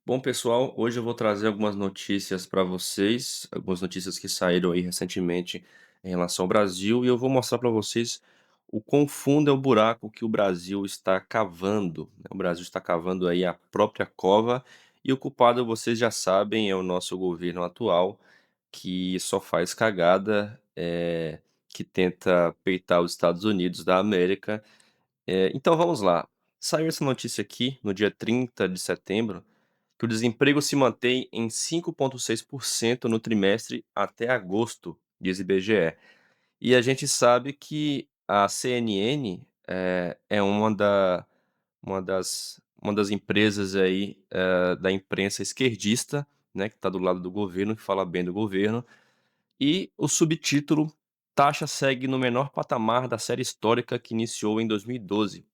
Bom, pessoal, hoje eu vou trazer algumas notícias para vocês, algumas notícias que saíram aí recentemente em relação ao Brasil, e eu vou mostrar para vocês o quão fundo é o buraco que o Brasil está cavando, né? O Brasil está cavando aí a própria cova, e o culpado, vocês já sabem, é o nosso governo atual, que só faz cagada, que tenta peitar os Estados Unidos da América. Então vamos lá. Saiu essa notícia aqui no dia 30 de setembro que o desemprego se mantém em 5,6% no trimestre até agosto, diz IBGE. E a gente sabe que a CNN é uma das empresas aí, da imprensa esquerdista, né, que está do lado do governo, que fala bem do governo, e o subtítulo: "Taxa segue no menor patamar da série histórica que iniciou em 2012".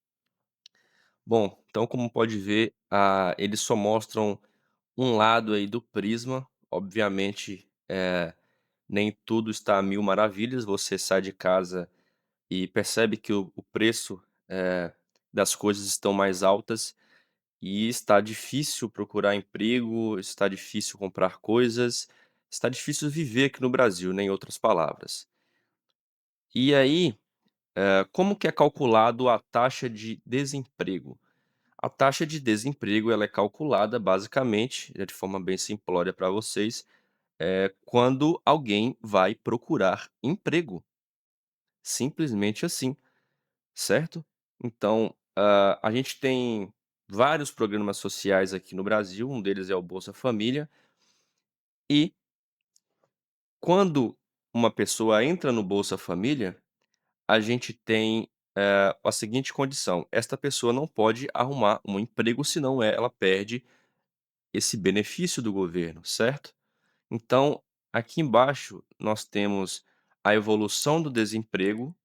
Bom, então como pode ver, eles só mostram um lado aí do prisma. Obviamente, nem tudo está a mil maravilhas. Você sai de casa e percebe que o preço, das coisas estão mais altas e está difícil procurar emprego, está difícil comprar coisas, está difícil viver aqui no Brasil, né, em outras palavras. E aí, como que é calculado a taxa de desemprego? A taxa de desemprego ela é calculada basicamente, de forma bem simplória para vocês, quando alguém vai procurar emprego, simplesmente assim, certo? Então, a gente tem vários programas sociais aqui no Brasil, um deles é o Bolsa Família, e quando uma pessoa entra no Bolsa Família, a gente tem, a seguinte condição: esta pessoa não pode arrumar um emprego, senão ela perde esse benefício do governo, certo? Então, aqui embaixo nós temos a evolução do desemprego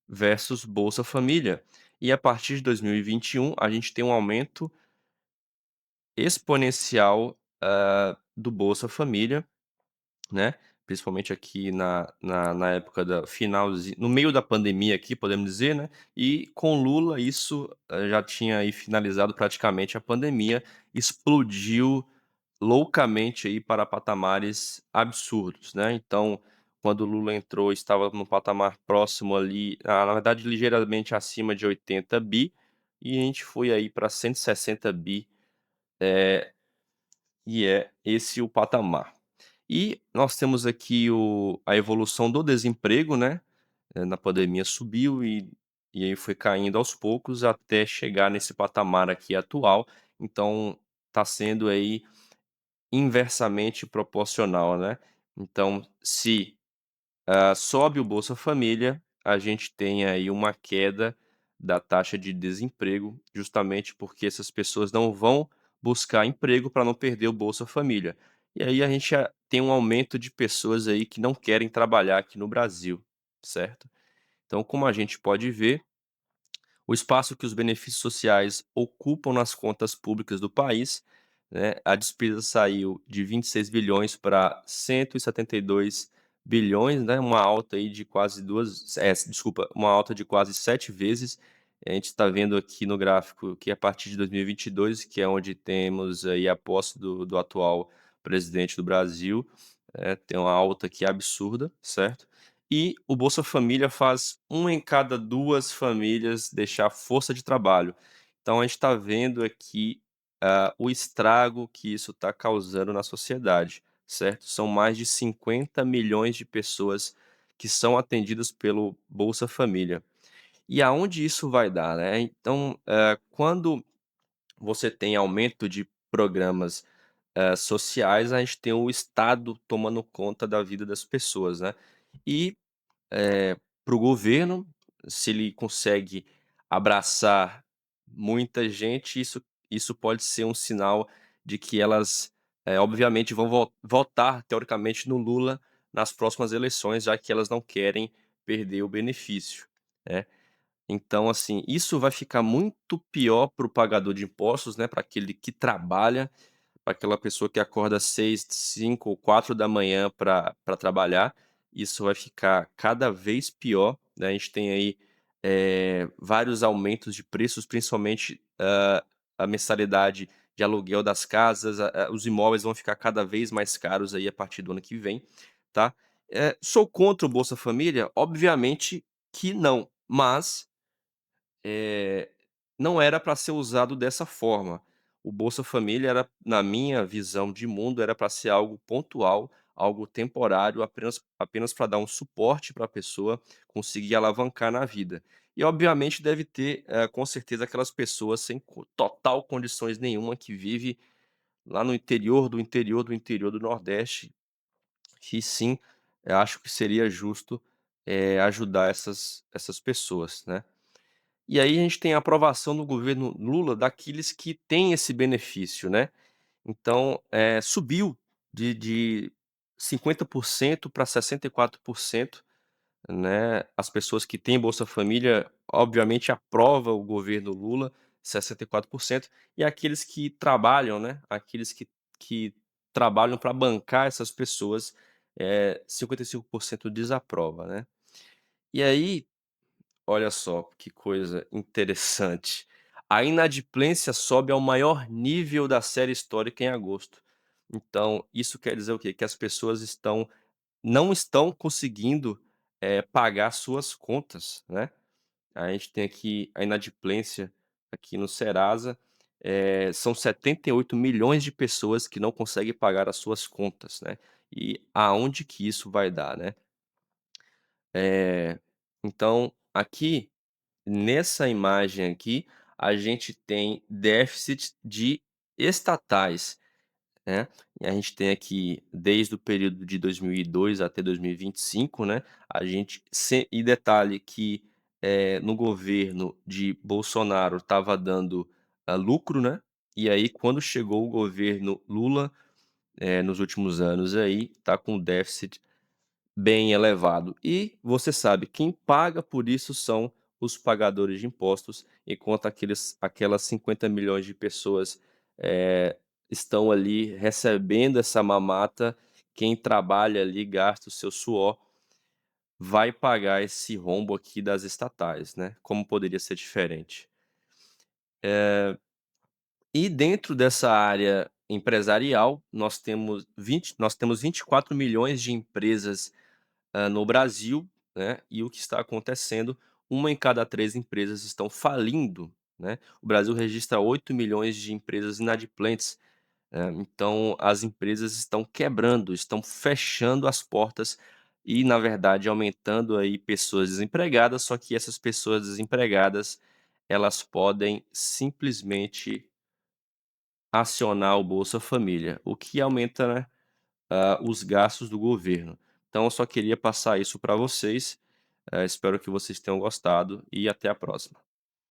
versus Bolsa Família. E a partir de 2021, a gente tem um aumento exponencial, do Bolsa Família, né, principalmente aqui na época da finalzi no meio da pandemia aqui, podemos dizer, né, e com Lula isso, já tinha aí finalizado praticamente a pandemia, explodiu loucamente aí para patamares absurdos, né. Então, quando o Lula entrou, estava no patamar próximo ali, na verdade ligeiramente acima de 80 bi, e a gente foi aí para 160 bi, e é esse o patamar. E nós temos aqui a evolução do desemprego, né, na pandemia subiu e aí foi caindo aos poucos até chegar nesse patamar aqui atual, então está sendo aí inversamente proporcional, né. Então, se, sobe o Bolsa Família, a gente tem aí uma queda da taxa de desemprego, justamente porque essas pessoas não vão buscar emprego para não perder o Bolsa Família. E aí a gente tem um aumento de pessoas aí que não querem trabalhar aqui no Brasil, certo? Então, como a gente pode ver, o espaço que os benefícios sociais ocupam nas contas públicas do país, né, a despesa saiu de 26 bilhões para 172 bilhões, né, uma alta aí de quase desculpa, uma alta de quase 7 vezes. A gente está vendo aqui no gráfico que a partir de 2022, que é onde temos aí a posse do atual presidente do Brasil, tem uma alta aqui absurda, certo? E o Bolsa Família faz uma em cada 2 famílias deixar força de trabalho. Então a gente está vendo aqui, o estrago que isso está causando na sociedade, certo? São mais de 50 milhões de pessoas que são atendidas pelo Bolsa Família. E aonde isso vai dar, né? Então, quando você tem aumento de programas, sociais, a gente tem o Estado tomando conta da vida das pessoas, né? E para o governo, se ele consegue abraçar muita gente, isso pode ser um sinal de que elas, obviamente vão votar teoricamente no Lula nas próximas eleições, já que elas não querem perder o benefício, né. Então, assim, isso vai ficar muito pior para o pagador de impostos, né, para aquele que trabalha, para aquela pessoa que acorda às 6, 5 ou 4 da manhã para trabalhar. Isso vai ficar cada vez pior, né, a gente tem aí, vários aumentos de preços, principalmente, a mensalidade de aluguel das casas, os imóveis vão ficar cada vez mais caros aí a partir do ano que vem, tá. Sou contra o Bolsa Família? Obviamente que não, mas eh, não era para ser usado dessa forma. O Bolsa Família era, na minha visão de mundo, era para ser algo pontual, algo temporário, apenas para dar um suporte para a pessoa conseguir alavancar na vida. E obviamente deve ter, com certeza, aquelas pessoas sem total condições nenhuma que vive lá no interior do interior do interior do Nordeste, que sim, eu acho que seria justo, ajudar essas pessoas, né. E aí a gente tem a aprovação do governo Lula daqueles que têm esse benefício, né. Então, subiu de 50% para 64%, né, as pessoas que têm Bolsa Família, obviamente aprova o governo Lula, 64%, e aqueles que trabalham, né, aqueles que trabalham para bancar essas pessoas, 55% desaprova, né. E aí, olha só que coisa interessante. A inadimplência sobe ao maior nível da série histórica em agosto. Então, isso quer dizer o quê? Que as pessoas não estão conseguindo, pagar suas contas, né. A gente tem aqui a inadimplência aqui no Serasa, são 78 milhões de pessoas que não conseguem pagar as suas contas, né. E aonde que isso vai dar, né. Eh, então aqui nessa imagem aqui, a gente tem déficit de estatais, né. E a gente tem aqui desde o período de 2002 até 2025, né, a gente e detalhe que, no governo de Bolsonaro estava dando, lucro, né, e aí quando chegou o governo Lula, nos últimos anos aí, tá com déficit bem elevado. E você sabe, quem paga por isso são os pagadores de impostos, enquanto aquelas 50 milhões de pessoas, estão ali recebendo essa mamata, quem trabalha ali, gasta o seu suor, vai pagar esse rombo aqui das estatais, né, como poderia ser diferente. E dentro dessa área empresarial, nós temos 24 milhões de empresas no Brasil, né, e o que está acontecendo, uma em cada 3 empresas estão falindo, né. O Brasil registra 8 milhões de empresas inadimplentes, então as empresas estão quebrando, estão fechando as portas e, na verdade, aumentando aí pessoas desempregadas, só que essas pessoas desempregadas, elas podem simplesmente acionar o Bolsa Família, o que aumenta, né, os gastos do governo. Então eu só queria passar isso para vocês, espero que vocês tenham gostado e até a próxima.